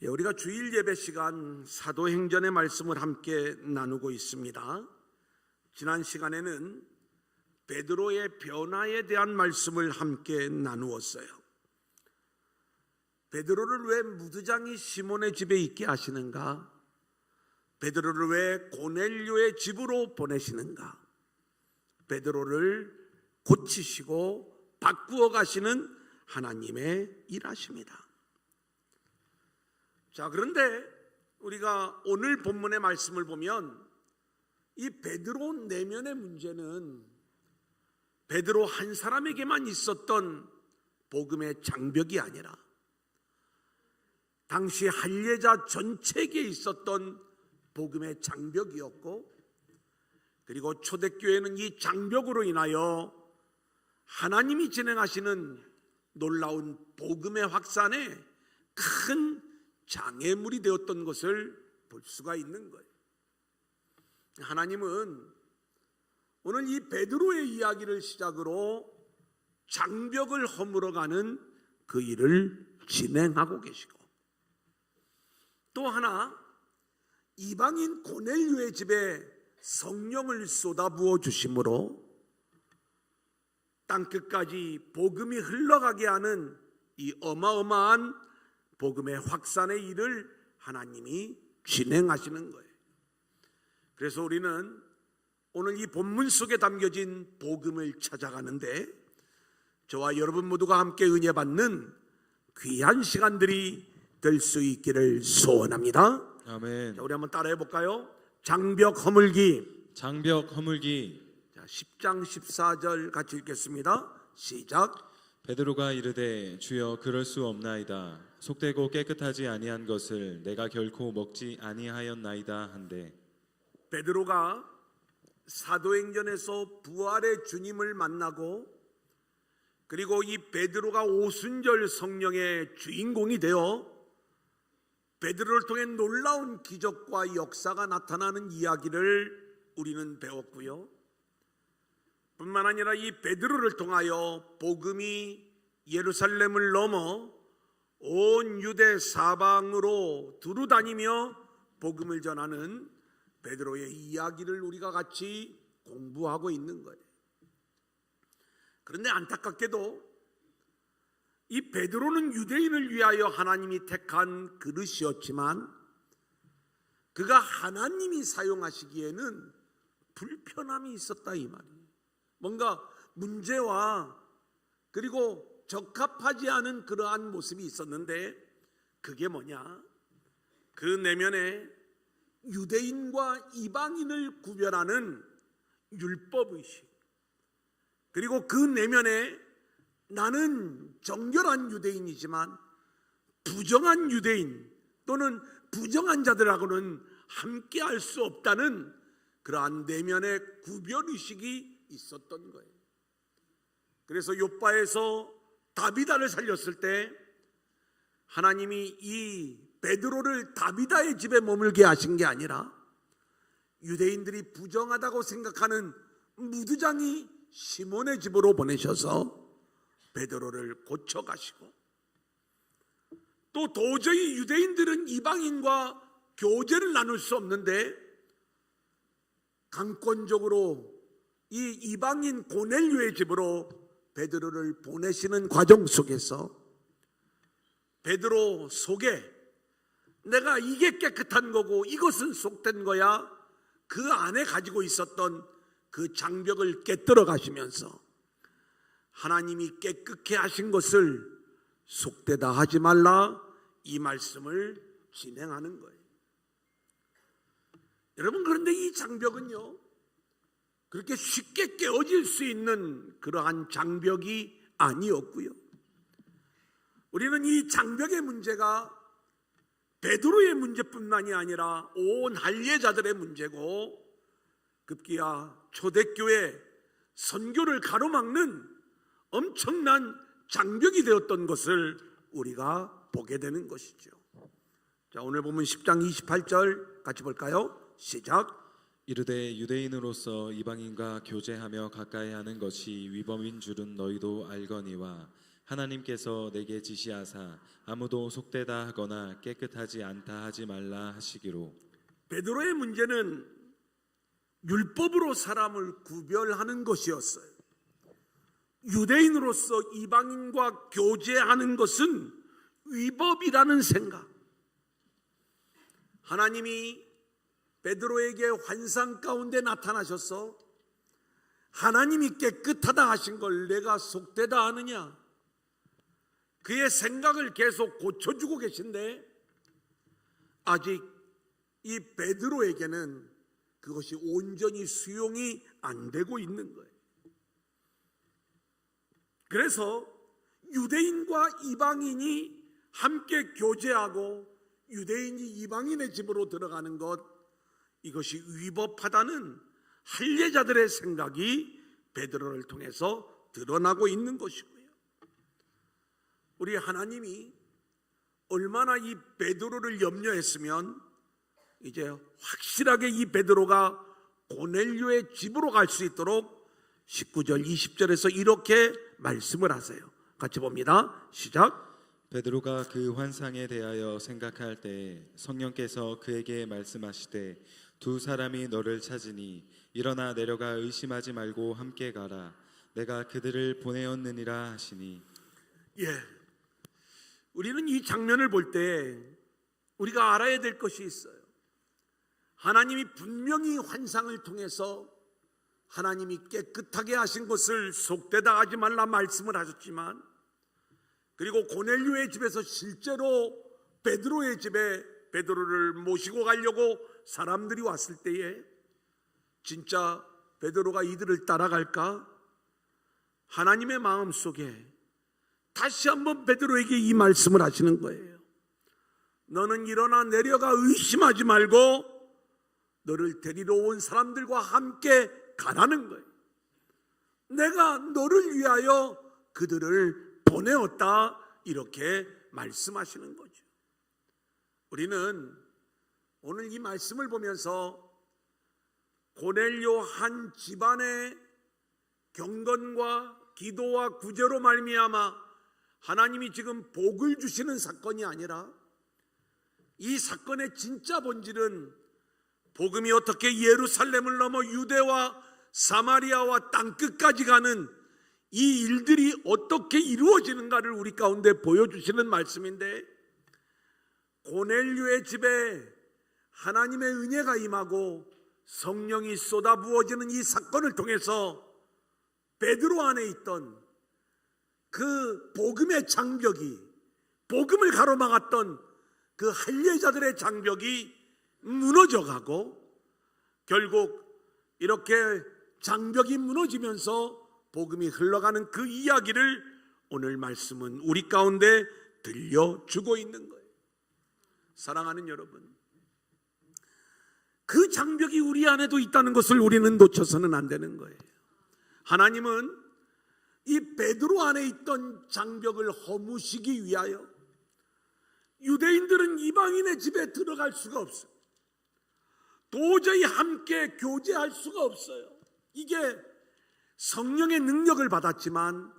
우리가 주일 예배 시간 사도행전의 말씀을 함께 나누고 있습니다. 지난 시간에는 베드로의 변화에 대한 말씀을 함께 나누었어요. 베드로를 왜 무드장이 시몬의 집에 있게 하시는가? 베드로를 왜 고넬료의 집으로 보내시는가? 베드로를 고치시고 바꾸어 가시는 하나님의 일하십니다. 자, 그런데 우리가 오늘 본문의 말씀을 보면 이 베드로 내면의 문제는 베드로 한 사람에게만 있었던 복음의 장벽이 아니라 당시 할례자 전체에게 있었던 복음의 장벽이었고, 그리고 초대교회는 이 장벽으로 인하여 하나님이 진행하시는 놀라운 복음의 확산에 큰 장애물이 되었던 것을 볼 수가 있는 거예요. 하나님은 오늘 이 베드로의 이야기를 시작으로 장벽을 허물어가는 그 일을 진행하고 계시고, 또 하나 이방인 고넬료의 집에 성령을 쏟아부어 주심으로 땅끝까지 복음이 흘러가게 하는 이 어마어마한 복음의 확산의 일을 하나님이 진행하시는 거예요. 그래서 우리는 오늘 이 본문 속에 담겨진 복음을 찾아가는데 저와 여러분 모두가 함께 은혜 받는 귀한 시간들이 될 수 있기를 소원합니다. 아멘. 자, 우리 한번 따라해 볼까요? 장벽 허물기. 장벽 허물기. 자, 10장 14절 같이 읽겠습니다. 시작. 베드로가 이르되 주여 그럴 수 없나이다. 속되고 깨끗하지 아니한 것을 내가 결코 먹지 아니하였나이다 한데. 베드로가 사도행전에서 부활의 주님을 만나고, 그리고 이 베드로가 오순절 성령의 주인공이 되어 베드로를 통해 놀라운 기적과 역사가 나타나는 이야기를 우리는 배웠고요. 뿐만 아니라 이 베드로를 통하여 복음이 예루살렘을 넘어 온 유대 사방으로 두루 다니며 복음을 전하는 베드로의 이야기를 우리가 같이 공부하고 있는 거예요. 그런데 안타깝게도 이 베드로는 유대인을 위하여 하나님이 택한 그릇이었지만 그가 하나님이 사용하시기에는 불편함이 있었다 이 말이에요. 뭔가 문제와 그리고 적합하지 않은 그러한 모습이 있었는데, 그게 뭐냐? 그 내면에 유대인과 이방인을 구별하는 율법의식, 그리고 그 내면에 나는 정결한 유대인이지만 부정한 유대인 또는 부정한 자들하고는 함께 할 수 없다는 그러한 내면의 구별의식이 있었던 거예요. 그래서 욥바에서 다비다를 살렸을 때 하나님이 이 베드로를 다비다의 집에 머물게 하신 게 아니라 유대인들이 부정하다고 생각하는 무드장이 시몬의 집으로 보내셔서 베드로를 고쳐가시고, 또 도저히 유대인들은 이방인과 교제를 나눌 수 없는데 강권적으로 이 이방인 고넬료의 집으로 베드로를 보내시는 과정 속에서 베드로 속에 내가 이게 깨끗한 거고 이것은 속된 거야, 그 안에 가지고 있었던 그 장벽을 깨뜨려 가시면서 하나님이 깨끗게 하신 것을 속되다 하지 말라, 이 말씀을 진행하는 거예요. 여러분, 그런데 이 장벽은요 그렇게 쉽게 깨어질 수 있는 그러한 장벽이 아니었고요. 우리는 이 장벽의 문제가 베드로의 문제뿐만이 아니라 온 할례자들의 문제고, 급기야 초대교회 선교를 가로막는 엄청난 장벽이 되었던 것을 우리가 보게 되는 것이죠. 자, 오늘 보면 10장 28절 같이 볼까요? 시작. 이르되 유대인으로서 이방인과 교제하며 가까이 하는 것이 위법인 줄은 너희도 알거니와 하나님께서 내게 지시하사 아무도 속되다 하거나 깨끗하지 않다 하지 말라 하시기로. 베드로의 문제는 율법으로 사람을 구별하는 것이었어요. 유대인으로서 이방인과 교제하는 것은 위법이라는 생각. 하나님이 베드로에게 환상 가운데 나타나셔서 하나님이 깨끗하다 하신 걸 내가 속되다 하느냐, 그의 생각을 계속 고쳐주고 계신데 아직 이 베드로에게는 그것이 온전히 수용이 안 되고 있는 거예요. 그래서 유대인과 이방인이 함께 교제하고 유대인이 이방인의 집으로 들어가는 것, 이것이 위법하다는 할례자들의 생각이 베드로를 통해서 드러나고 있는 것이고요. 우리 하나님이 얼마나 이 베드로를 염려했으면 이제 확실하게 이 베드로가 고넬료의 집으로 갈 수 있도록 19절 20절에서 이렇게 말씀을 하세요. 같이 봅니다. 시작. 베드로가 그 환상에 대하여 생각할 때 성령께서 그에게 말씀하시되 두 사람이 너를 찾으니 일어나 내려가 의심하지 말고 함께 가라. 내가 그들을 보내었느니라 하시니. 우리는 이 장면을 볼 때 우리가 알아야 될 것이 있어요. 하나님이 분명히 환상을 통해서 하나님이 깨끗하게 하신 것을 속되다 하지 말라 말씀을 하셨지만, 그리고 고넬료의 집에서 실제로 베드로의 집에 베드로를 모시고 가려고 사람들이 왔을 때에 진짜 베드로가 이들을 따라갈까? 하나님의 마음속에 다시 한번 베드로에게 이 말씀을 하시는 거예요. 너는 일어나 내려가 의심하지 말고 너를 데리러 온 사람들과 함께 가라는 거예요. 내가 너를 위하여 그들을 보내었다, 이렇게 말씀하시는 거죠. 우리는 오늘 이 말씀을 보면서 고넬료 한 집안의 경건과 기도와 구제로 말미암아 하나님이 지금 복을 주시는 사건이 아니라, 이 사건의 진짜 본질은 복음이 어떻게 예루살렘을 넘어 유대와 사마리아와 땅끝까지 가는 이 일들이 어떻게 이루어지는가를 우리 가운데 보여주시는 말씀인데, 고넬료의 집에 하나님의 은혜가 임하고 성령이 쏟아부어지는 이 사건을 통해서 베드로 안에 있던 그 복음의 장벽이, 복음을 가로막았던 그 할례자들의 장벽이 무너져가고, 결국 이렇게 장벽이 무너지면서 복음이 흘러가는 그 이야기를 오늘 말씀은 우리 가운데 들려주고 있는 거예요. 사랑하는 여러분, 그 장벽이 우리 안에도 있다는 것을 우리는 놓쳐서는 안 되는 거예요. 하나님은 이 베드로 안에 있던 장벽을 허무시기 위하여 유대인들은 이방인의 집에 들어갈 수가 없어요. 도저히 함께 교제할 수가 없어요. 이게 성령의 능력을 받았지만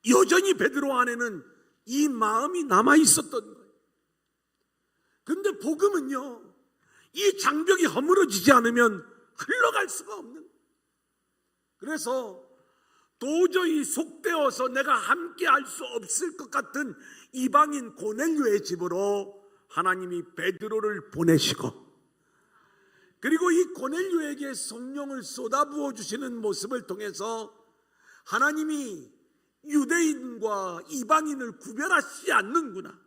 여전히 베드로 안에는 이 마음이 남아 있었던 거예요. 그런데 복음은요, 이 장벽이 허물어지지 않으면 흘러갈 수가 없는 거예요. 그래서 도저히 속되어서 내가 함께 할 수 없을 것 같은 이방인 고넬료의 집으로 하나님이 베드로를 보내시고, 그리고 이 고넬료에게 성령을 쏟아부어 주시는 모습을 통해서 하나님이 유대인과 이방인을 구별하시지 않는구나,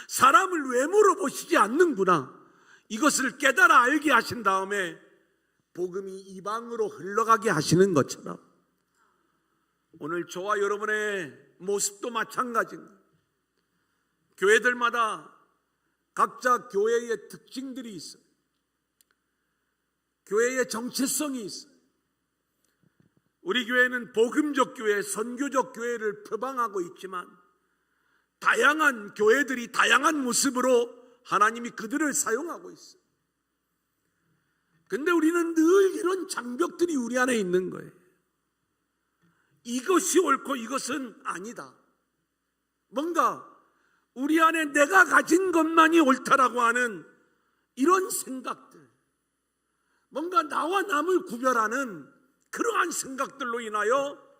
사람을 외모로 보시지 않는구나, 이것을 깨달아 알게 하신 다음에 복음이 이방으로 흘러가게 하시는 것처럼 오늘 저와 여러분의 모습도 마찬가지입니다. 교회들마다 각자 교회의 특징들이 있어요. 교회의 정체성이 있어요. 우리 교회는 복음적 교회, 선교적 교회를 표방하고 있지만 다양한 교회들이 다양한 모습으로 하나님이 그들을 사용하고 있어요. 근데 우리는 늘 이런 장벽들이 우리 안에 있는 거예요. 이것이 옳고 이것은 아니다. 뭔가 우리 안에 내가 가진 것만이 옳다라고 하는 이런 생각들, 뭔가 나와 남을 구별하는 그러한 생각들로 인하여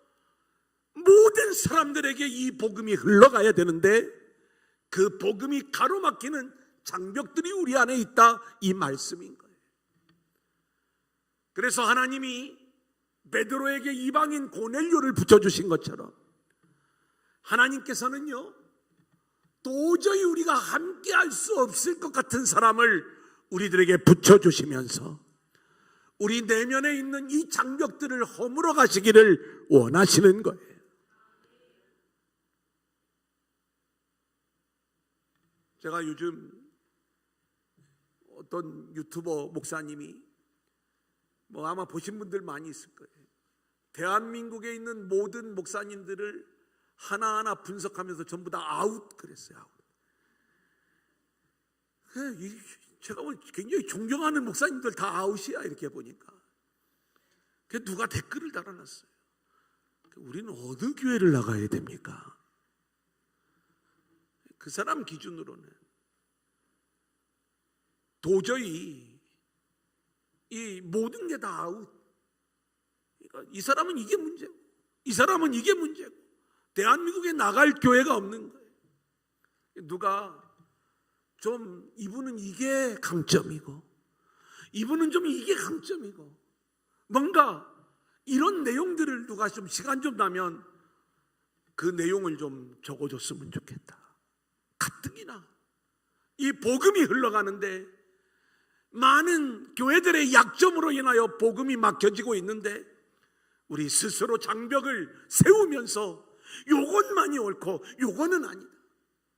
모든 사람들에게 이 복음이 흘러가야 되는데 그 복음이 가로막히는 장벽들이 우리 안에 있다, 이 말씀인 거예요. 그래서 하나님이 베드로에게 이방인 고넬료를 붙여주신 것처럼 하나님께서는요, 도저히 우리가 함께 할 수 없을 것 같은 사람을 우리들에게 붙여주시면서 우리 내면에 있는 이 장벽들을 허물어 가시기를 원하시는 거예요. 제가 요즘 어떤 유튜버 목사님이 아마 보신 분들 많이 있을 거예요. 대한민국에 있는 모든 목사님들을 하나하나 분석하면서 전부 다 아웃 그랬어요. 아웃. 제가 굉장히 존경하는 목사님들 다 아웃이야 이렇게 보니까. 누가 댓글을 달아놨어요. 우리는 어느 교회를 나가야 됩니까? 그 사람 기준으로는 도저히 이 모든 게 다 아웃. 그러니까 이 사람은 이게 문제고, 이 사람은 이게 문제고, 대한민국에 나갈 교회가 없는 거예요. 누가 좀 이분은 이게 강점이고, 이분은 좀 이게 강점이고, 뭔가 이런 내용들을 누가 좀 시간 좀 나면 그 내용을 좀 적어줬으면 좋겠다. 가뜩이나 이 복음이 흘러가는데 많은 교회들의 약점으로 인하여 복음이 막혀지고 있는데 우리 스스로 장벽을 세우면서 요것만이 옳고 요거는 아니다,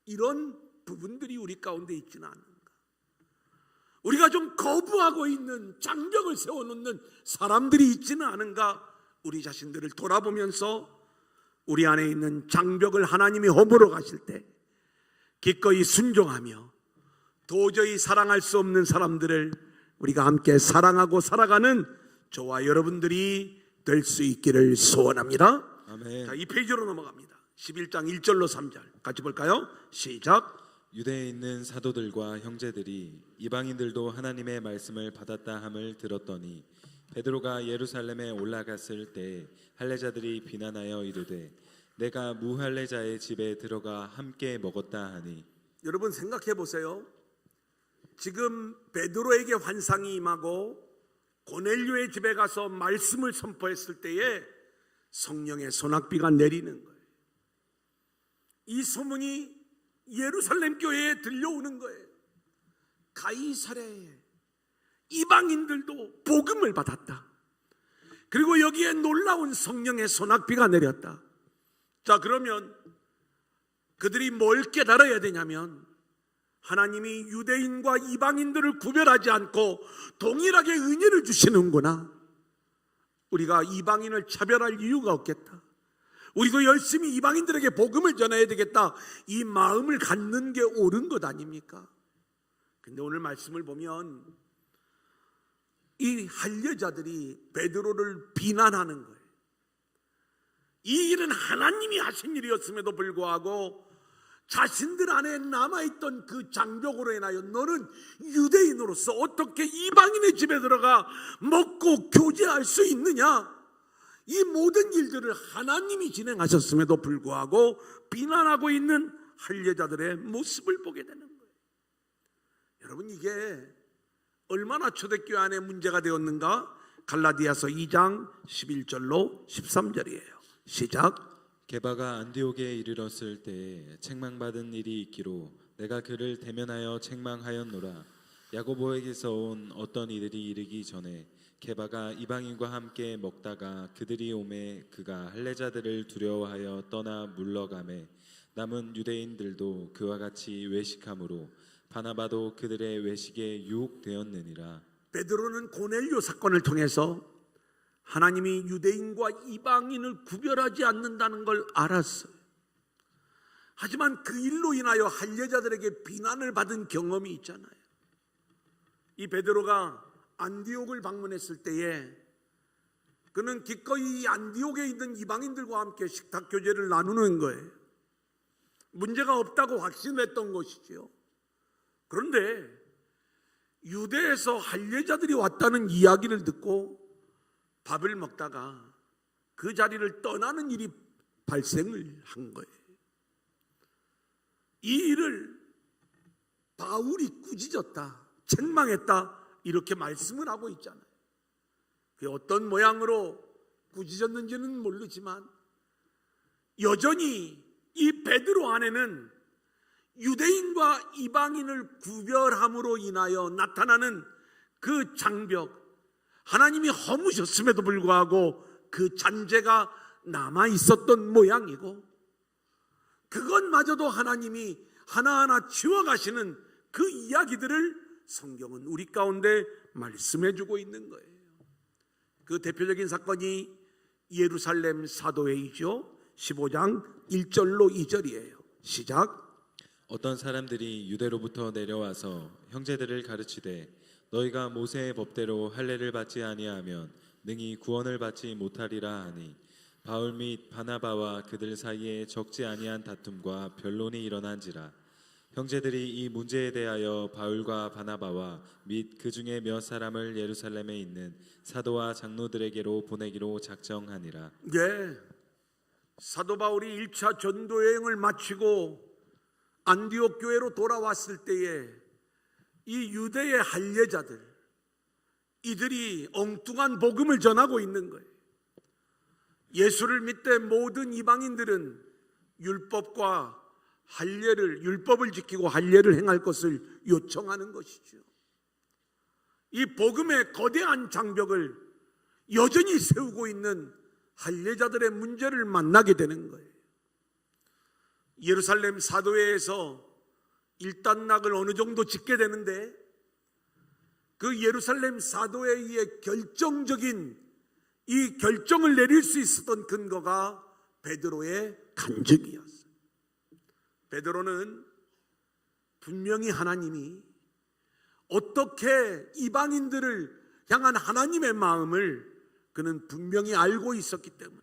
이런 부분들이 우리 가운데 있지는 않는가. 우리가 좀 거부하고 있는 장벽을 세워놓는 사람들이 있지는 않은가. 우리 자신들을 돌아보면서 우리 안에 있는 장벽을 하나님이 허물어 가실 때 기꺼이 순종하며 도저히 사랑할 수 없는 사람들을 우리가 함께 사랑하고 살아가는 저와 여러분들이 될 수 있기를 소원합니다. 아멘. 자, 이 페이지로 넘어갑니다. 11장 1절로 3절 같이 볼까요? 시작. 유대에 있는 사도들과 형제들이 이방인들도 하나님의 말씀을 받았다 함을 들었더니 베드로가 예루살렘에 올라갔을 때 할례자들이 비난하여 이르되 내가 무할례자의 집에 들어가 함께 먹었다 하니. 여러분 생각해 보세요. 지금 베드로에게 환상이 임하고 고넬료의 집에 가서 말씀을 선포했을 때에 성령의 소낙비가 내리는 거예요. 이 소문이 예루살렘 교회에 들려오는 거예요. 가이사랴에 이방인들도 복음을 받았다. 그리고 여기에 놀라운 성령의 소낙비가 내렸다. 자, 그러면 그들이 뭘 깨달아야 되냐면 하나님이 유대인과 이방인들을 구별하지 않고 동일하게 은혜를 주시는구나. 우리가 이방인을 차별할 이유가 없겠다. 우리도 열심히 이방인들에게 복음을 전해야 되겠다. 이 마음을 갖는 게 옳은 것 아닙니까? 근데 오늘 말씀을 보면 이 할례자들이 베드로를 비난하는 거예요. 이 일은 하나님이 하신 일이었음에도 불구하고 자신들 안에 남아있던 그 장벽으로 인하여 너는 유대인으로서 어떻게 이방인의 집에 들어가 먹고 교제할 수 있느냐? 이 모든 일들을 하나님이 진행하셨음에도 불구하고 비난하고 있는 할례자들의 모습을 보게 되는 거예요. 여러분, 이게 얼마나 초대교회 안에 문제가 되었는가? 갈라디아서 2장 11절로 13절이에요. 시작. 게바가 안디옥에 이르렀을 때 책망받은 일이 있기로 내가 그를 대면하여 책망하였노라. 야고보에게서 온 어떤 이들이 이르기 전에 게바가 이방인과 함께 먹다가 그들이 오매 그가 할례자들을 두려워하여 떠나 물러가매 남은 유대인들도 그와 같이 외식함으로 바나바도 그들의 외식에 유혹되었느니라. 베드로는 고넬료 사건을 통해서 하나님이 유대인과 이방인을 구별하지 않는다는 걸 알았어요. 하지만 그 일로 인하여 할례자들에게 비난을 받은 경험이 있잖아요. 이 베드로가 안디옥을 방문했을 때에 그는 기꺼이 안디옥에 있는 이방인들과 함께 식탁 교제를 나누는 거예요. 문제가 없다고 확신했던 것이지요. 그런데 유대에서 할례자들이 왔다는 이야기를 듣고 밥을 먹다가 그 자리를 떠나는 일이 발생을 한 거예요. 이 일을 바울이 꾸짖었다, 책망했다, 이렇게 말씀을 하고 있잖아요. 그게 어떤 모양으로 꾸짖었는지는 모르지만 여전히 이 베드로 안에는 유대인과 이방인을 구별함으로 인하여 나타나는 그 장벽, 하나님이 허무셨음에도 불구하고 그 잔재가 남아 있었던 모양이고, 그것마저도 하나님이 하나하나 지워가시는 그 이야기들을 성경은 우리 가운데 말씀해주고 있는 거예요. 그 대표적인 사건이 예루살렘 사도회이죠. 15장 1절로 2절이에요. 시작. 어떤 사람들이 유대로부터 내려와서 형제들을 가르치되 너희가 모세의 법대로 할례를 받지 아니하면 능히 구원을 받지 못하리라 하니 바울 및 바나바와 그들 사이에 적지 아니한 다툼과 변론이 일어난지라. 형제들이 이 문제에 대하여 바울과 바나바와 및 그 중에 몇 사람을 예루살렘에 있는 사도와 장로들에게로 보내기로 작정하니라. 예, 사도 바울이 1차 전도 여행을 마치고 안디옥 교회로 돌아왔을 때에 이 유대의 할례자들, 이들이 엉뚱한 복음을 전하고 있는 거예요. 예수를 믿되 모든 이방인들은 율법과 율법을 지키고 할례를 행할 것을 요청하는 것이죠. 이 복음의 거대한 장벽을 여전히 세우고 있는 할례자들의 문제를 만나게 되는 거예요. 예루살렘 사도회에서 일단락을 어느 정도 짓게 되는데, 그 예루살렘 사도회의 결정적인 이 결정을 내릴 수 있었던 근거가 베드로의 간증이었어요. 베드로는 분명히 하나님이 어떻게 이방인들을 향한 하나님의 마음을 그는 분명히 알고 있었기 때문에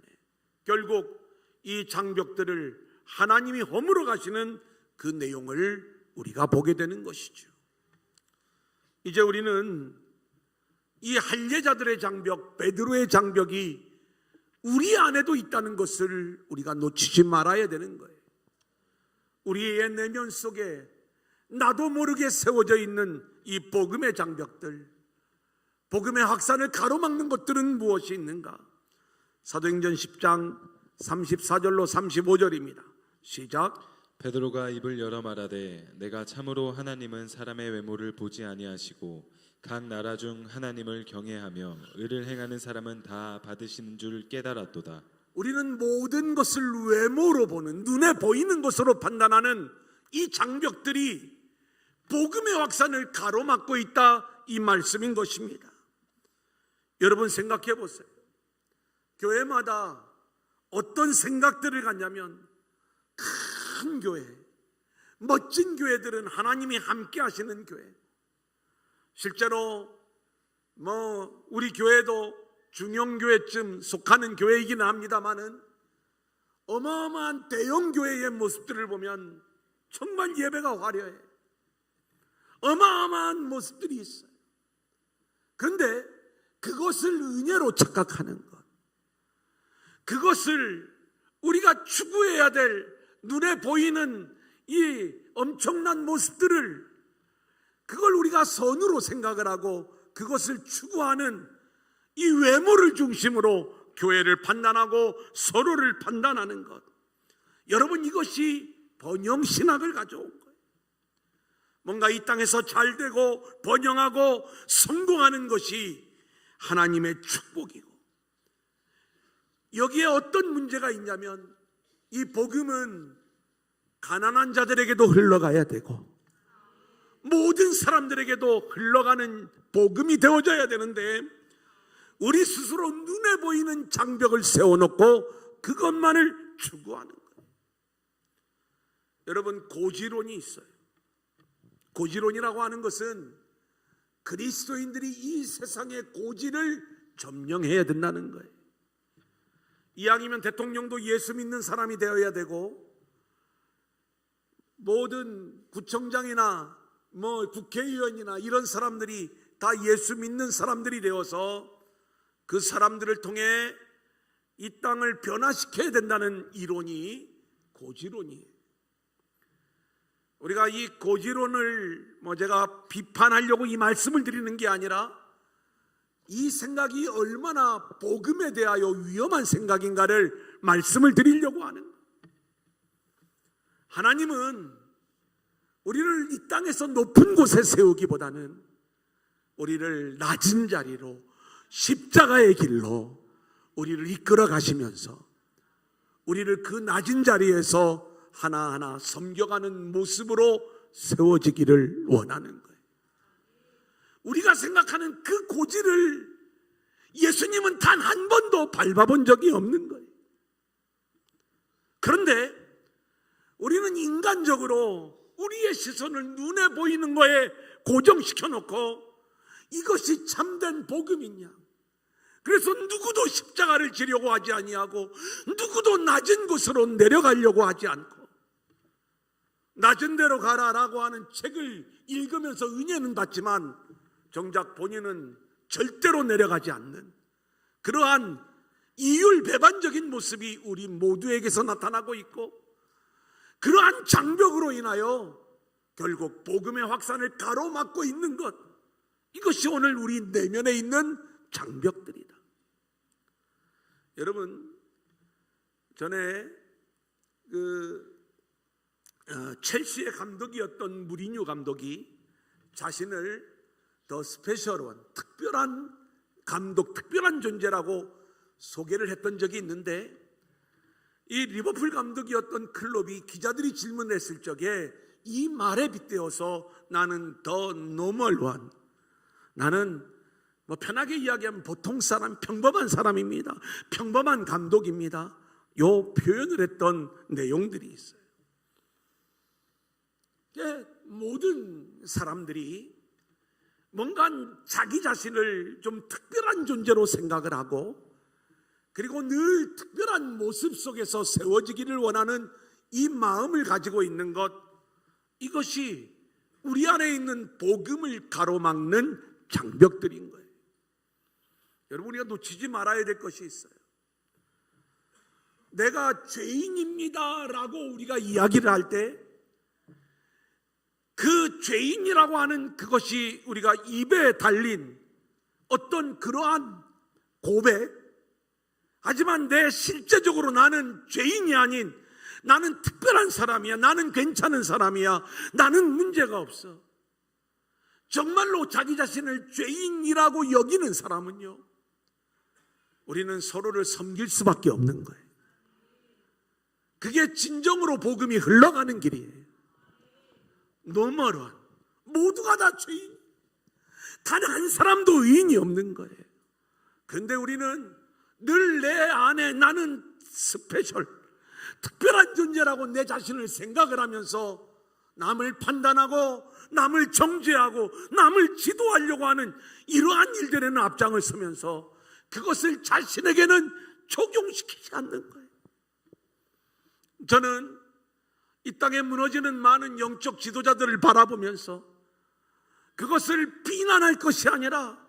결국 이 장벽들을 하나님이 허물어 가시는 그 내용을 우리가 보게 되는 것이죠. 이제 우리는 이 할례자들의 장벽, 베드로의 장벽이 우리 안에도 있다는 것을 우리가 놓치지 말아야 되는 거예요. 우리의 내면 속에 나도 모르게 세워져 있는 이 복음의 장벽들, 복음의 확산을 가로막는 것들은 무엇이 있는가? 사도행전 10장 34절로 35절입니다. 시작. 베드로가 입을 열어 말하되 내가 참으로 하나님은 사람의 외모를 보지 아니하시고 각 나라 중 하나님을 경외하며 의를 행하는 사람은 다 받으시는 줄 깨달았도다. 우리는 모든 것을 외모로 보는, 눈에 보이는 것으로 판단하는 이 장벽들이 복음의 확산을 가로막고 있다, 이 말씀인 것입니다. 여러분 생각해 보세요. 교회마다 어떤 생각들을 갖냐면, 큰 교회, 멋진 교회들은 하나님이 함께 하시는 교회. 실제로 우리 교회도 중형교회쯤 속하는 교회이기는 합니다만은 어마어마한 대형 교회의 모습들을 보면 정말 예배가 화려해. 어마어마한 모습들이 있어요. 그런데 그것을 은혜로 착각하는 것, 그것을 우리가 추구해야 될 눈에 보이는 이 엄청난 모습들을, 그걸 우리가 선으로 생각을 하고 그것을 추구하는 이 외모를 중심으로 교회를 판단하고 서로를 판단하는 것, 여러분 이것이 번영신학을 가져온 거예요. 뭔가 이 땅에서 잘되고 번영하고 성공하는 것이 하나님의 축복이고, 여기에 어떤 문제가 있냐면 이 복음은 가난한 자들에게도 흘러가야 되고 모든 사람들에게도 흘러가는 복음이 되어져야 되는데, 우리 스스로 눈에 보이는 장벽을 세워놓고 그것만을 추구하는 거예요. 여러분, 고지론이 있어요. 고지론이라고 하는 것은 그리스도인들이 이 세상의 고지를 점령해야 된다는 거예요. 이왕이면 대통령도 예수 믿는 사람이 되어야 되고, 모든 구청장이나 국회의원이나 이런 사람들이 다 예수 믿는 사람들이 되어서 그 사람들을 통해 이 땅을 변화시켜야 된다는 이론이 고지론이에요. 우리가 이 고지론을 제가 비판하려고 이 말씀을 드리는 게 아니라 이 생각이 얼마나 복음에 대하여 위험한 생각인가를 말씀을 드리려고 하는 거예요. 하나님은 우리를 이 땅에서 높은 곳에 세우기보다는 우리를 낮은 자리로 십자가의 길로 우리를 이끌어 가시면서 우리를 그 낮은 자리에서 하나하나 섬겨가는 모습으로 세워지기를 원하는 거예요. 우리가 생각하는 그 고지를 예수님은 단 한 번도 밟아본 적이 없는 거예요. 그런데 우리는 인간적으로 우리의 시선을 눈에 보이는 거에 고정시켜 놓고 이것이 참된 복음이냐, 그래서 누구도 십자가를 지려고 하지 아니하고 누구도 낮은 곳으로 내려가려고 하지 않고 낮은 데로 가라라고 하는 책을 읽으면서 은혜는 받지만 정작 본인은 절대로 내려가지 않는 그러한 이율배반적인 모습이 우리 모두에게서 나타나고 있고, 그러한 장벽으로 인하여 결국 복음의 확산을 가로막고 있는 것, 이것이 오늘 우리 내면에 있는 장벽들이다. 여러분, 전에 첼시의 감독이었던 무리뉴 감독이 자신을 더 스페셜원, 특별한 감독, 특별한 존재라고 소개를 했던 적이 있는데, 이 리버풀 감독이었던 클롭이 기자들이 질문했을 적에 이 말에 빗대어서 나는 더 노멀원, 나는 편하게 이야기하면 보통 사람, 평범한 사람입니다, 평범한 감독입니다, 요 표현을 했던 내용들이 있어요. 모든 사람들이 뭔가 자기 자신을 좀 특별한 존재로 생각을 하고, 그리고 늘 특별한 모습 속에서 세워지기를 원하는 이 마음을 가지고 있는 것, 이것이 우리 안에 있는 복음을 가로막는 장벽들인 거예요. 여러분, 우리가 놓치지 말아야 될 것이 있어요. 내가 죄인입니다 라고 우리가 이야기를 할 때 그 죄인이라고 하는 그것이 우리가 입에 달린 어떤 그러한 고백, 하지만 내 실제적으로 나는 죄인이 아닌, 나는 특별한 사람이야, 나는 괜찮은 사람이야, 나는 문제가 없어, 정말로 자기 자신을 죄인이라고 여기는 사람은요, 우리는 서로를 섬길 수밖에 없는 거예요. 그게 진정으로 복음이 흘러가는 길이에요. 노멀원, 모두가 다 죄인, 단 한 사람도 의인이 없는 거예요. 그런데 우리는 늘 내 안에 나는 스페셜, 특별한 존재라고 내 자신을 생각을 하면서 남을 판단하고 남을 정죄하고 남을 지도하려고 하는 이러한 일들에는 앞장을 서면서 그것을 자신에게는 적용시키지 않는 거예요. 저는 이 땅에 무너지는 많은 영적 지도자들을 바라보면서 그것을 비난할 것이 아니라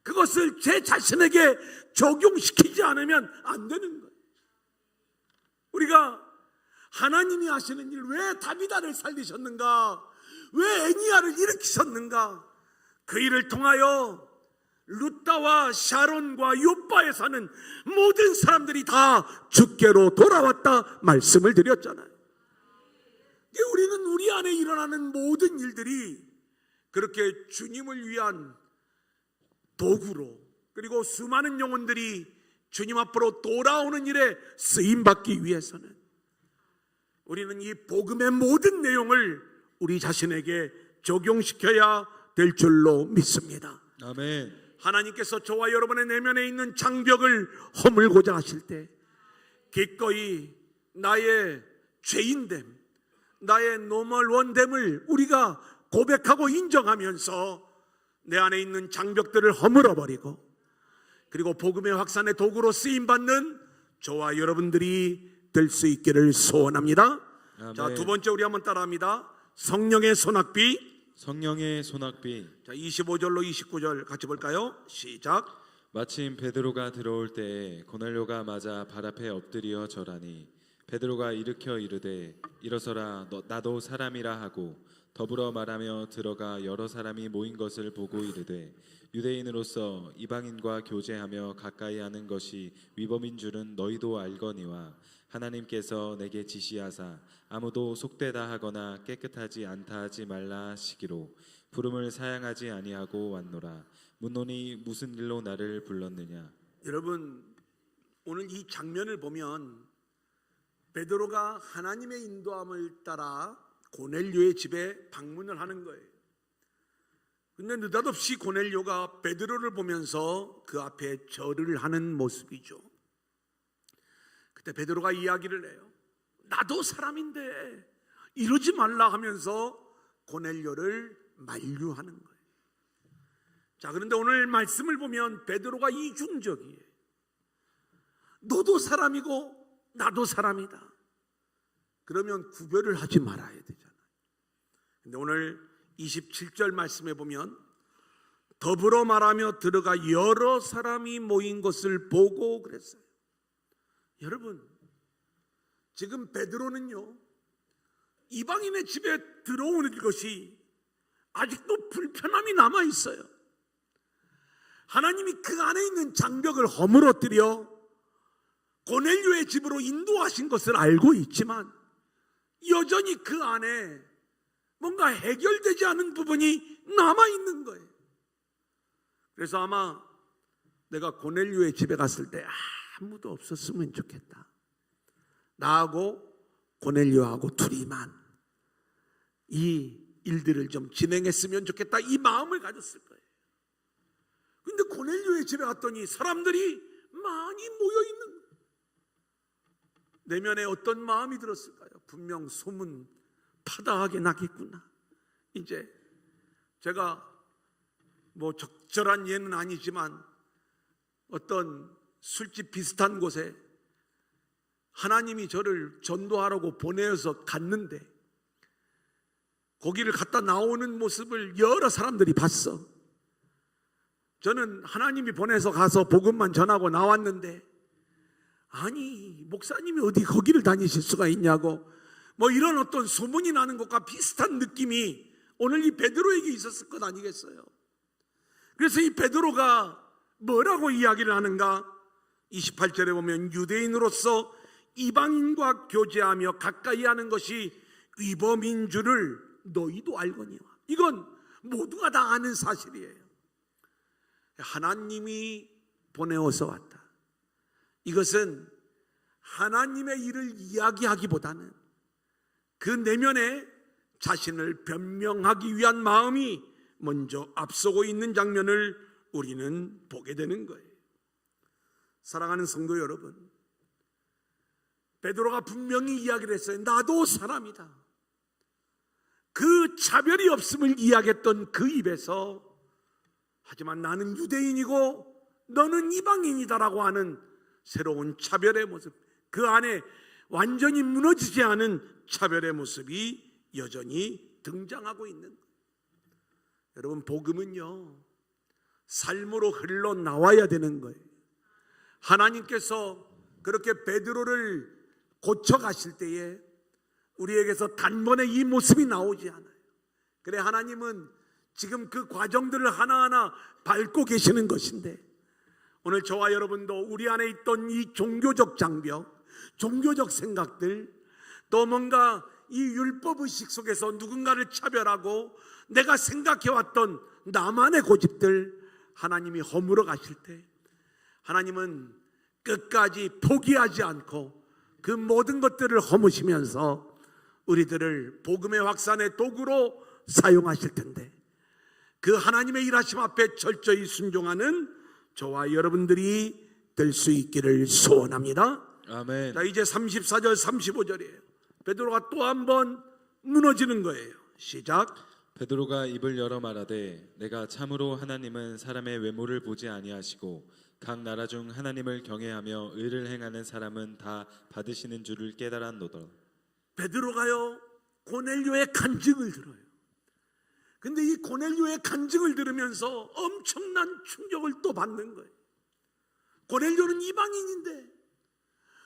그것을 제 자신에게 적용시키지 않으면 안 되는 거예요. 우리가 하나님이 하시는 일, 왜 다비다를 살리셨는가, 왜 애니야를 일으키셨는가, 그 일을 통하여 루타와 샤론과 요바에 사는 모든 사람들이 다 주께로 돌아왔다 말씀을 드렸잖아요. 우리는 우리 안에 일어나는 모든 일들이 그렇게 주님을 위한 도구로, 그리고 수많은 영혼들이 주님 앞으로 돌아오는 일에 쓰임받기 위해서는 우리는 이 복음의 모든 내용을 우리 자신에게 적용시켜야 될 줄로 믿습니다. 아멘. 하나님께서 저와 여러분의 내면에 있는 장벽을 허물고자 하실 때 기꺼이 나의 죄인됨, 나의 노멀원됨을 우리가 고백하고 인정하면서 내 안에 있는 장벽들을 허물어버리고, 그리고 복음의 확산의 도구로 쓰임받는 저와 여러분들이 될 수 있기를 소원합니다. 아멘. 자, 두 번째 우리 한번 따라합니다. 성령의 소낙비. 성령의 소낙비. 자, 25절로 29절 같이 볼까요? 시작. 마침 베드로가 들어올 때에 고넬료가 맞아 발 앞에 엎드려 절하니 베드로가 일으켜 이르되 일어서라 나도 사람이라 하고 더불어 말하며 들어가 여러 사람이 모인 것을 보고 이르되 유대인으로서 이방인과 교제하며 가까이 하는 것이 위법인 줄은 너희도 알거니와 하나님께서 내게 지시하사 아무도 속되다 하거나 깨끗하지 않다 하지 말라 하시기로 부름을 사양하지 아니하고 왔노라. 묻노니 무슨 일로 나를 불렀느냐. 여러분, 오늘 이 장면을 보면 베드로가 하나님의 인도함을 따라 고넬료의 집에 방문을 하는 거예요. 근데 느닷없이 고넬료가 베드로를 보면서 그 앞에 절을 하는 모습이죠. 그때 베드로가 이야기를 해요. 나도 사람인데 이러지 말라 하면서 고넬료를 만류하는 거예요. 자, 그런데 오늘 말씀을 보면 베드로가 이중적이에요. 너도 사람이고 나도 사람이다. 그러면 구별을 하지 말아야 되잖아요. 근데 오늘 27절 말씀에 보면 더불어 말하며 들어가 여러 사람이 모인 것을 보고 그랬어요. 여러분, 지금 베드로는요, 이방인의 집에 들어오는 것이 아직도 불편함이 남아 있어요. 하나님이 그 안에 있는 장벽을 허물어뜨려 고넬료의 집으로 인도하신 것을 알고 있지만 여전히 그 안에 뭔가 해결되지 않은 부분이 남아 있는 거예요. 그래서 아마 내가 고넬료의 집에 갔을 때 아무도 없었으면 좋겠다. 나하고 고넬료하고 둘이만 이 일들을 좀 진행했으면 좋겠다, 이 마음을 가졌을 거예요. 근데 고넬료의 집에 갔더니 사람들이 많이 모여 있는 거예요. 내면에 어떤 마음이 들었을까요? 분명 소문 파다하게 나겠구나. 이제 제가 뭐 적절한 예는 아니지만 어떤 술집 비슷한 곳에 하나님이 저를 전도하라고 보내어서 갔는데 거기를 갔다 나오는 모습을 여러 사람들이 봤어. 저는 하나님이 보내서 가서 복음만 전하고 나왔는데, 아니 목사님이 어디 거기를 다니실 수가 있냐고, 뭐 이런 어떤 소문이 나는 것과 비슷한 느낌이 오늘 이 베드로에게 있었을 것 아니겠어요? 그래서 이 베드로가 뭐라고 이야기를 하는가? 28절에 보면 유대인으로서 이방인과 교제하며 가까이 하는 것이 위법인 줄을 너희도 알거니와. 이건 모두가 다 아는 사실이에요. 하나님이 보내어서 왔다. 이것은 하나님의 일을 이야기하기보다는 그 내면에 자신을 변명하기 위한 마음이 먼저 앞서고 있는 장면을 우리는 보게 되는 거예요. 사랑하는 성도 여러분, 베드로가 분명히 이야기를 했어요. 나도 사람이다. 그 차별이 없음을 이야기했던 그 입에서, 하지만 나는 유대인이고 너는 이방인이다라고 하는 새로운 차별의 모습, 그 안에 완전히 무너지지 않은 차별의 모습이 여전히 등장하고 있는 거예요. 여러분, 복음은요 삶으로 흘러나와야 되는 거예요. 하나님께서 그렇게 베드로를 고쳐가실 때에 우리에게서 단번에 이 모습이 나오지 않아요. 그래, 하나님은 지금 그 과정들을 하나하나 밟고 계시는 것인데, 오늘 저와 여러분도 우리 안에 있던 이 종교적 장벽, 종교적 생각들, 또 뭔가 이 율법의식 속에서 누군가를 차별하고 내가 생각해왔던 나만의 고집들, 하나님이 허물어 가실 때 하나님은 끝까지 포기하지 않고 그 모든 것들을 허무시면서 우리들을 복음의 확산의 도구로 사용하실 텐데, 그 하나님의 일하심 앞에 철저히 순종하는 저와 여러분들이 될 수 있기를 소원합니다. 아멘. 자, 이제 34절 35절이에요. 베드로가 또 한 번 무너지는 거예요. 시작. 베드로가 입을 열어 말하되 내가 참으로 하나님은 사람의 외모를 보지 아니하시고 각 나라 중 하나님을 경외하며 의를 행하는 사람은 다 받으시는 줄을 깨달았노더. 베드로가요 고넬료의 간증을 들어요. 근데 이 고넬료의 간증을 들으면서 엄청난 충격을 또 받는 거예요. 고넬료는 이방인인데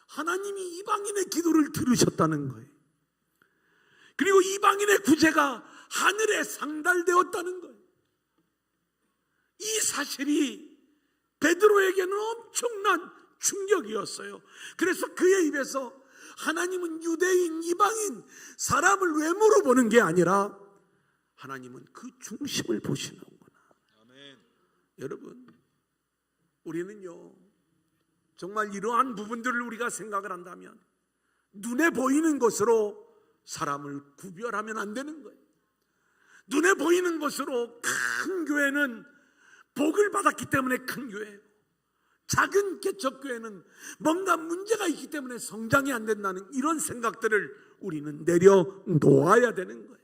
하나님이 이방인의 기도를 들으셨다는 거예요. 그리고 이방인의 구제가 하늘에 상달되었다는 거예요. 이 사실이 베드로에게는 엄청난 충격이었어요. 그래서 그의 입에서 하나님은 유대인, 이방인, 사람을 외모로 보는 게 아니라 하나님은 그 중심을 보시는구나. 아멘. 여러분, 우리는요 정말 이러한 부분들을 우리가 생각을 한다면 눈에 보이는 것으로 사람을 구별하면 안 되는 거예요. 눈에 보이는 것으로 큰 교회는 복을 받았기 때문에 큰 교회고, 작은 개척교회는 뭔가 문제가 있기 때문에 성장이 안 된다는 이런 생각들을 우리는 내려놓아야 되는 거예요.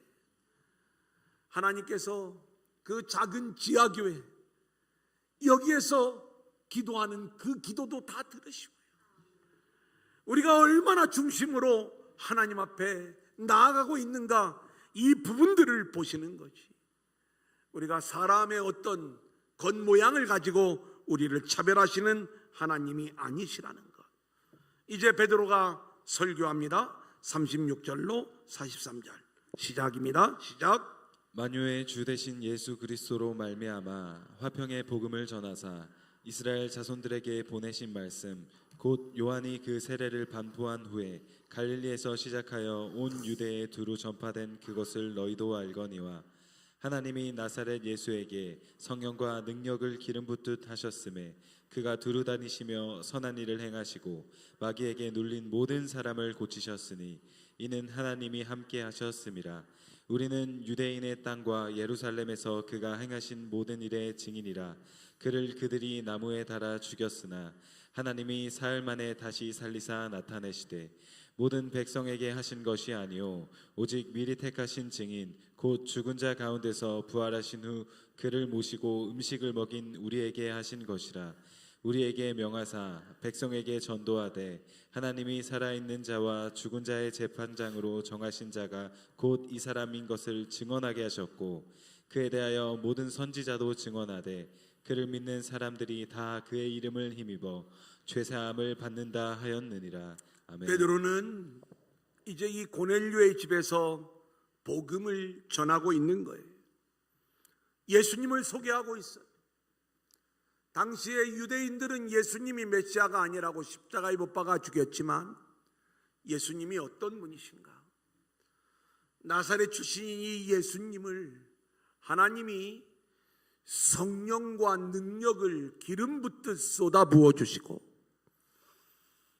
하나님께서 그 작은 지하교회 여기에서 기도하는 그 기도도 다 들으시고요, 우리가 얼마나 중심으로 하나님 앞에 나아가고 있는가, 이 부분들을 보시는 거지. 우리가 사람의 어떤 겉모양을 가지고 우리를 차별하시는 하나님이 아니시라는 것. 이제 베드로가 설교합니다. 36절로 43절 시작입니다. 시작. 만유의 주 되신 예수 그리스도로 말미암아 화평의 복음을 전하사 이스라엘 자손들에게 보내신 말씀 곧 요한이 그 세례를 반포한 후에 갈릴리에서 시작하여 온 유대에 두루 전파된 그것을 너희도 알거니와 하나님이 나사렛 예수에게 성령과 능력을 기름 붓듯 하셨음에 그가 두루 다니시며 선한 일을 행하시고 마귀에게 눌린 모든 사람을 고치셨으니 이는 하나님이 함께 하셨음이라. 우리는 유대인의 땅과 예루살렘에서 그가 행하신 모든 일의 증인이라. 그를 그들이 나무에 달아 죽였으나 하나님이 사흘 만에 다시 살리사 나타내시되 모든 백성에게 하신 것이 아니요 오직 미리 택하신 증인 곧 죽은 자 가운데서 부활하신 후 그를 모시고 음식을 먹인 우리에게 하신 것이라. 우리에게 명하사 백성에게 전도하되 하나님이 살아있는 자와 죽은 자의 재판장으로 정하신 자가 곧 이 사람인 것을 증언하게 하셨고 그에 대하여 모든 선지자도 증언하되 그를 믿는 사람들이 다 그의 이름을 힘입어 죄사함을 받는다 하였느니라. 아멘. 베드로는 이제 이 고넬료의 집에서 복음을 전하고 있는 거예요. 예수님을 소개하고 있어요. 당시에 유대인들은 예수님이 메시아가 아니라고 십자가에 못 박아 죽였지만 예수님이 어떤 분이신가? 나사렛 출신인 이 예수님을 하나님이 성령과 능력을 기름 붓듯 쏟아 부어 주시고,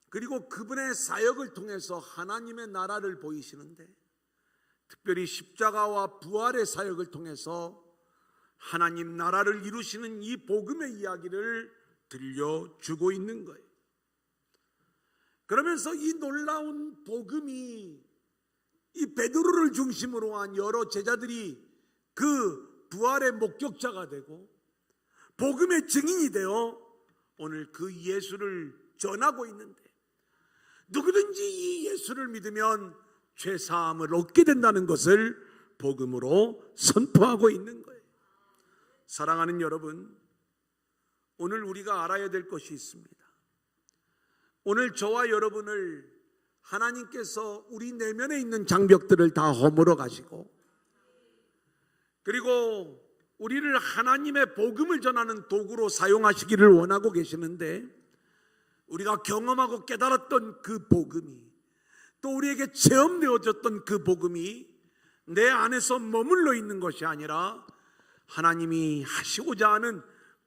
그리고 그분의 사역을 통해서 하나님의 나라를 보이시는데, 특별히 십자가와 부활의 사역을 통해서 하나님 나라를 이루시는 이 복음의 이야기를 들려주고 있는 거예요. 그러면서 이 놀라운 복음이 이 베드로를 중심으로 한 여러 제자들이 그 부활의 목격자가 되고 복음의 증인이 되어 오늘 그 예수를 전하고 있는데, 누구든지 이 예수를 믿으면 죄사함을 얻게 된다는 것을 복음으로 선포하고 있는 거예요. 사랑하는 여러분, 오늘 우리가 알아야 될 것이 있습니다. 오늘 저와 여러분을 하나님께서 우리 내면에 있는 장벽들을 다 허물어 가시고, 그리고 우리를 하나님의 복음을 전하는 도구로 사용하시기를 원하고 계시는데, 우리가 경험하고 깨달았던 그 복음이, 또 우리에게 체험되어졌던 그 복음이 내 안에서 머물러 있는 것이 아니라 하나님이 하시고자 하는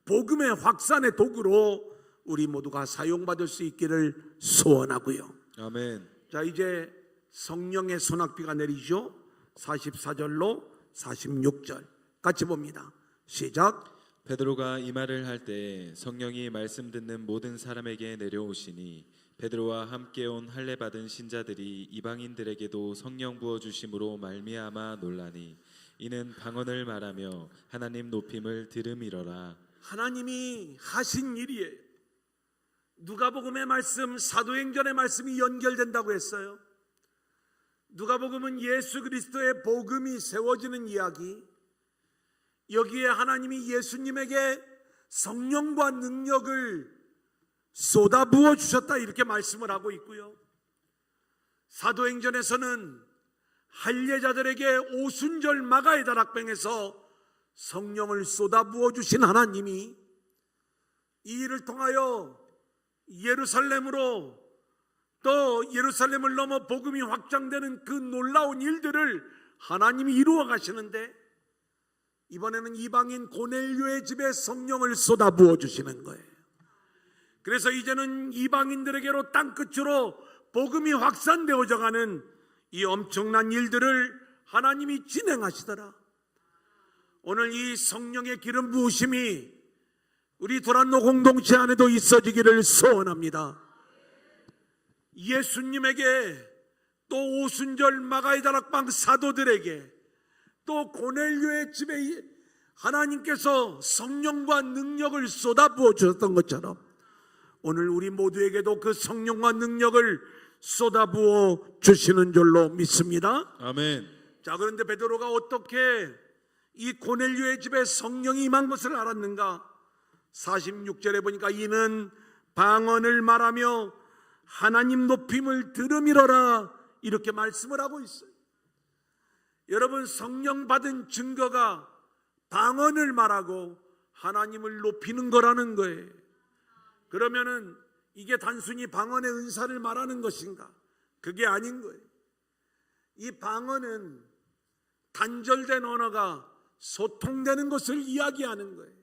복음의 확산의 도구로 우리 모두가 사용받을 수 있기를 소원하고요. 아멘. 자, 이제 성령의 소낙비가 내리죠. 44절로 46절 같이 봅니다. 시작. 베드로가 이 말을 할 때 성령이 말씀 듣는 모든 사람에게 내려오시니 베드로와 함께 온 할례 받은 신자들이 이방인들에게도 성령 부어 주심으로 말미암아 놀라니 이는 방언을 말하며 하나님 높임을 들음이러라. 하나님이 하신 일이에요. 누가복음의 말씀, 사도행전의 말씀이 연결된다고 했어요. 누가복음은 예수 그리스도의 복음이 세워지는 이야기, 여기에 하나님이 예수님에게 성령과 능력을 쏟아부어 주셨다 이렇게 말씀을 하고 있고요. 사도행전에서는 할례자들에게 오순절 마가의 다락방에서 성령을 쏟아부어 주신 하나님이 이 일을 통하여 예루살렘으로, 또 예루살렘을 넘어 복음이 확장되는 그 놀라운 일들을 하나님이 이루어 가시는데, 이번에는 이방인 고넬료의 집에 성령을 쏟아부어 주시는 거예요. 그래서 이제는 이방인들에게로 땅끝으로 복음이 확산되어져 가는 이 엄청난 일들을 하나님이 진행하시더라. 오늘 이 성령의 기름 부으심이 우리 도란노 공동체 안에도 있어지기를 소원합니다. 예수님에게, 또 오순절 마가의 다락방 사도들에게, 또 고넬료의 집에 하나님께서 성령과 능력을 쏟아부어 주셨던 것처럼 오늘 우리 모두에게도 그 성령과 능력을 쏟아부어 주시는 줄로 믿습니다. 아멘. 자, 그런데 베드로가 어떻게 이 고넬료의 집에 성령이 임한 것을 알았는가? 46절에 보니까 이는 방언을 말하며 하나님 높임을 들음이러라 이렇게 말씀을 하고 있어요. 여러분, 성령 받은 증거가 방언을 말하고 하나님을 높이는 거라는 거예요. 그러면은 이게 단순히 방언의 은사를 말하는 것인가? 그게 아닌 거예요. 이 방언은 단절된 언어가 소통되는 것을 이야기하는 거예요.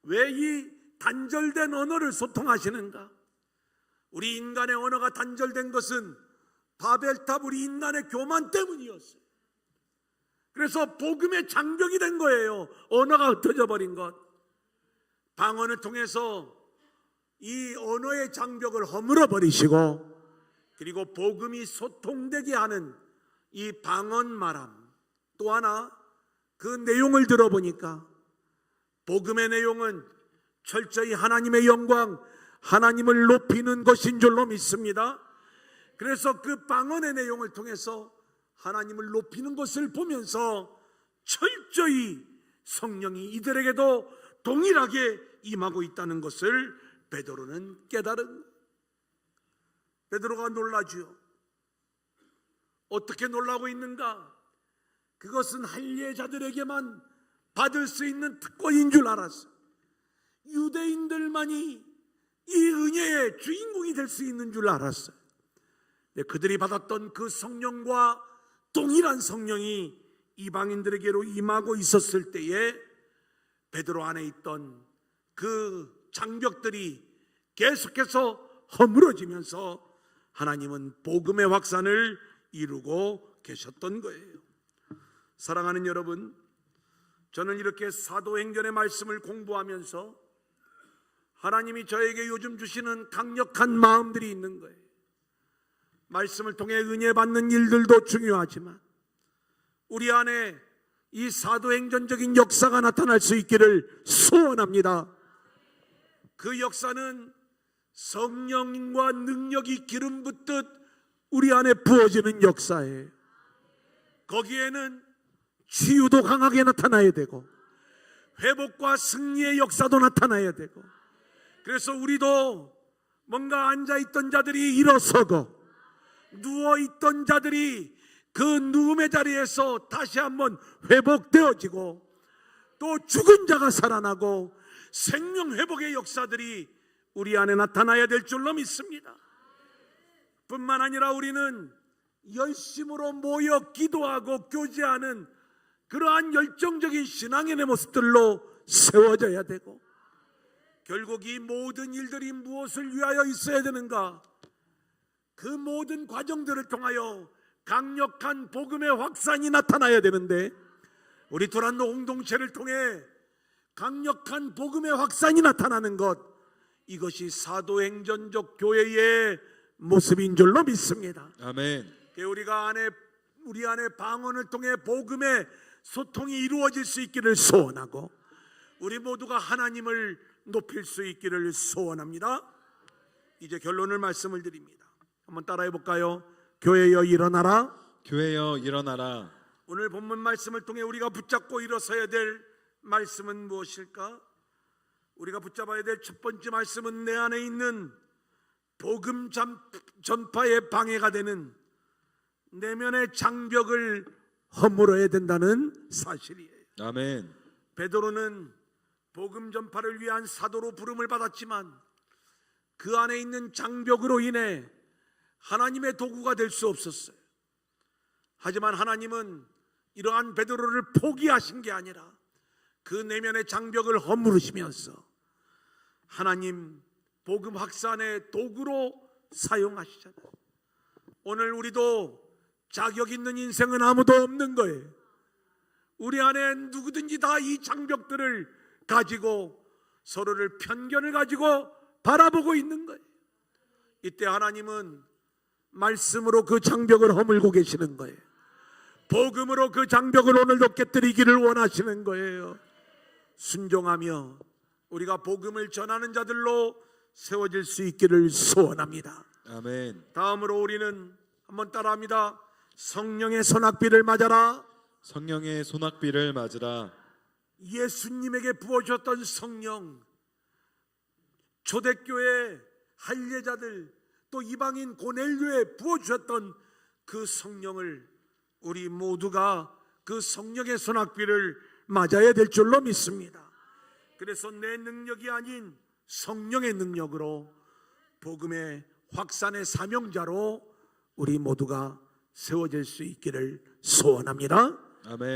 왜 이 단절된 언어를 소통하시는가? 우리 인간의 언어가 단절된 것은 바벨탑 우리 인간의 교만 때문이었어요. 그래서 복음의 장벽이 된 거예요. 언어가 흩어져 버린 것. 방언을 통해서 이 언어의 장벽을 허물어 버리시고, 그리고 복음이 소통되게 하는 이 방언 말함. 또 하나, 그 내용을 들어보니까 복음의 내용은 철저히 하나님의 영광, 하나님을 높이는 것인 줄로 믿습니다. 그래서 그 방언의 내용을 통해서 하나님을 높이는 것을 보면서 철저히 성령이 이들에게도 동일하게 임하고 있다는 것을 베드로는 깨달은. 베드로가 놀라지요. 어떻게 놀라고 있는가? 그것은 할례자들에게만 받을 수 있는 특권인 줄 알았어. 유대인들만이 이 은혜의 주인공이 될 수 있는 줄 알았어요. 그들이 받았던 그 성령과 동일한 성령이 이방인들에게로 임하고 있었을 때에 베드로 안에 있던 그 장벽들이 계속해서 허물어지면서 하나님은 복음의 확산을 이루고 계셨던 거예요. 사랑하는 여러분, 저는 이렇게 사도행전의 말씀을 공부하면서 하나님이 저에게 요즘 주시는 강력한 마음들이 있는 거예요. 말씀을 통해 은혜 받는 일들도 중요하지만 우리 안에 이 사도행전적인 역사가 나타날 수 있기를 소원합니다. 그 역사는 성령과 능력이 기름 붓듯 우리 안에 부어지는 역사예요. 거기에는 치유도 강하게 나타나야 되고 회복과 승리의 역사도 나타나야 되고, 그래서 우리도 뭔가 앉아있던 자들이 일어서고 누워있던 자들이 그 누움의 자리에서 다시 한번 회복되어지고, 또 죽은 자가 살아나고 생명 회복의 역사들이 우리 안에 나타나야 될 줄로 믿습니다. 뿐만 아니라 우리는 열심으로 모여 기도하고 교제하는 그러한 열정적인 신앙의 모습들로 세워져야 되고, 결국 이 모든 일들이 무엇을 위하여 있어야 되는가? 그 모든 과정들을 통하여 강력한 복음의 확산이 나타나야 되는데, 우리 도란노 공동체를 통해 강력한 복음의 확산이 나타나는 것, 이것이 사도행전적 교회의 모습인 줄로 믿습니다. 아멘. 우리 안에 방언을 통해 복음의 소통이 이루어질 수 있기를 소원하고, 우리 모두가 하나님을 높일 수 있기를 소원합니다. 이제 결론을 말씀을 드립니다. 한번 따라해 볼까요? 교회여 일어나라. 교회여 일어나라. 오늘 본문 말씀을 통해 우리가 붙잡고 일어서야 될 말씀은 무엇일까? 우리가 붙잡아야 될 첫 번째 말씀은 내 안에 있는 복음 전파에 방해가 되는 내면의 장벽을 허물어야 된다는 사실이에요. 아멘. 베드로는 복음 전파를 위한 사도로 부름을 받았지만 그 안에 있는 장벽으로 인해 하나님의 도구가 될 수 없었어요. 하지만 하나님은 이러한 베드로를 포기하신 게 아니라 그 내면의 장벽을 허물으시면서 하나님 복음 확산의 도구로 사용하시잖아요. 오늘 우리도 자격 있는 인생은 아무도 없는 거예요. 우리 안에 누구든지 다 이 장벽들을 가지고 서로를 편견을 가지고 바라보고 있는 거예요. 이때 하나님은 말씀으로 그 장벽을 허물고 계시는 거예요. 복음으로 그 장벽을 오늘도 깨뜨리기를 원하시는 거예요. 순종하며 우리가 복음을 전하는 자들로 세워질 수 있기를 소원합니다. 아멘. 다음으로 우리는 한번 따라합니다. 성령의 소낙비를 맞아라. 성령의 소낙비를 맞으라. 예수님에게 부어주셨던 성령, 초대교회 할례자들 또 이방인 고넬료에 부어주셨던 그 성령을 우리 모두가 그 성령의 소낙비를 맞아야 될 줄로 믿습니다. 그래서 내 능력이 아닌 성령의 능력으로 복음의 확산의 사명자로 우리 모두가 세워질 수 있기를 소원합니다. 아멘.